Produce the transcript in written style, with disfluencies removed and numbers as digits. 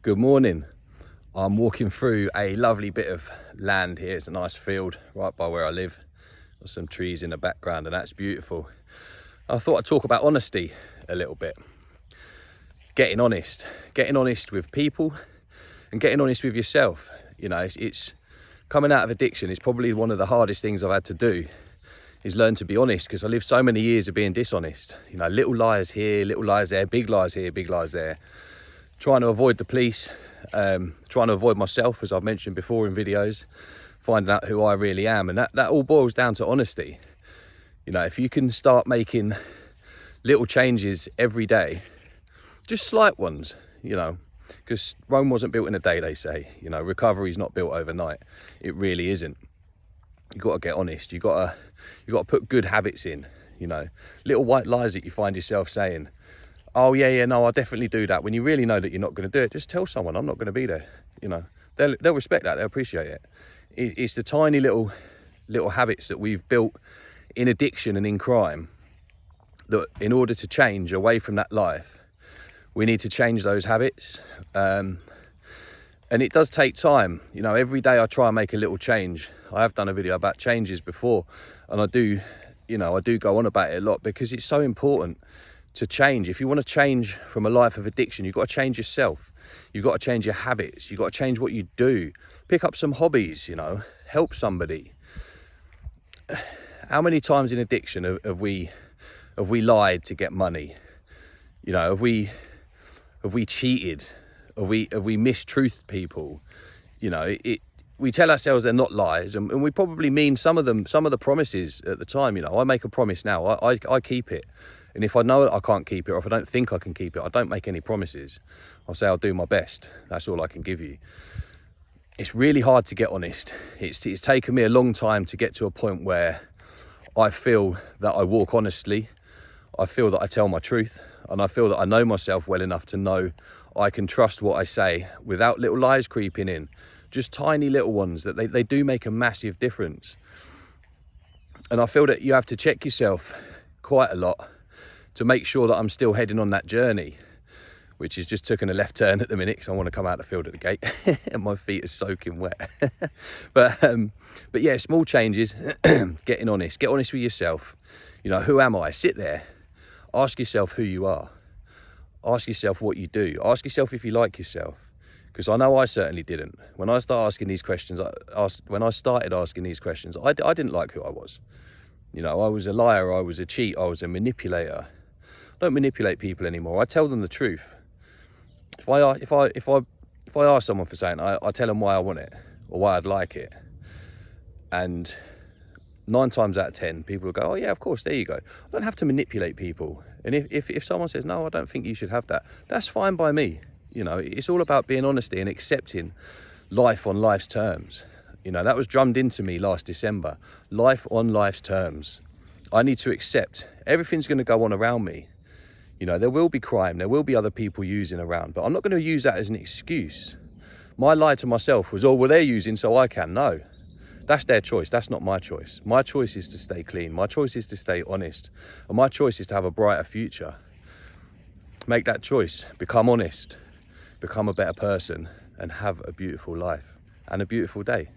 Good morning. I'm walking through a lovely bit of land here. It's a nice field right by where I live. Got some trees in the background and that's beautiful. I thought I'd talk about honesty a little bit. Getting honest with people and getting honest with yourself. You know, it's coming out of addiction. It's probably one of the hardest things I've had to do is learn to be honest, because I lived so many years of being dishonest. You know, little lies here, little lies there, big lies here, big lies there. Trying to avoid the police, trying to avoid myself, as I've mentioned before in videos, finding out who I really am. And that all boils down to honesty. You know, if you can start making little changes every day, just slight ones, you know, because Rome wasn't built in a day, they say. You know, recovery's not built overnight. It really isn't. You got to get honest. You got to put good habits in, you know, little white lies that you find yourself saying. Oh yeah, no, I'll definitely do that. When you really know that you're not going to do it, just tell someone, I'm not going to be there. You know, they'll respect that. They'll appreciate it. It's the tiny little habits that we've built in addiction and in crime that in order to change away from that life, we need to change those habits. And it does take time. You know, every day I try and make a little change. I have done a video about changes before, and I do go on about it a lot because it's so important to change. If you want to change from a life of addiction, you've got to change yourself. You've got to change your habits. You've got to change what you do. Pick up some hobbies, you know, help somebody. How many times in addiction have we lied to get money? You know, have we cheated? Have we mistruthed people? You know, we tell ourselves they're not lies, and we probably mean some of the promises at the time. You know, I make a promise now, I keep it. And if I know I can't keep it, or if I don't think I can keep it, I don't make any promises. I'll say I'll do my best. That's all I can give you. It's really hard to get honest. It's taken me a long time to get to a point where I feel that I walk honestly. I feel that I tell my truth, and I feel that I know myself well enough to know I can trust what I say without little lies creeping in. Just tiny little ones that they do make a massive difference. And I feel that you have to check yourself quite a lot to make sure that I'm still heading on that journey, which is just taking a left turn at the minute because I want to come out the field at the gate and my feet are soaking wet. But yeah, small changes, getting honest. Get honest with yourself. You know, who am I? Sit there. Ask yourself who you are. Ask yourself what you do. Ask yourself if you like yourself. Because I know I certainly didn't. When I started asking these questions, I didn't like who I was. You know, I was a liar, I was a cheat, I was a manipulator. I don't manipulate people anymore. I tell them the truth. If I ask someone for something, I tell them why I want it or why I'd like it. And 9 times out of 10, people will go, oh yeah, of course, there you go. I don't have to manipulate people. And if someone says, no, I don't think you should have that, that's fine by me. You know, it's all about being honesty and accepting life on life's terms. You know, that was drummed into me last December. Life on life's terms. I need to accept everything's going to go on around me. You know, there will be crime, there will be other people using around, but I'm not going to use that as an excuse. My lie to myself was, oh, well, they're using, so I can. No, that's their choice. That's not my choice. My choice is to stay clean. My choice is to stay honest. And my choice is to have a brighter future. Make that choice. Become honest. Become a better person and have a beautiful life and a beautiful day.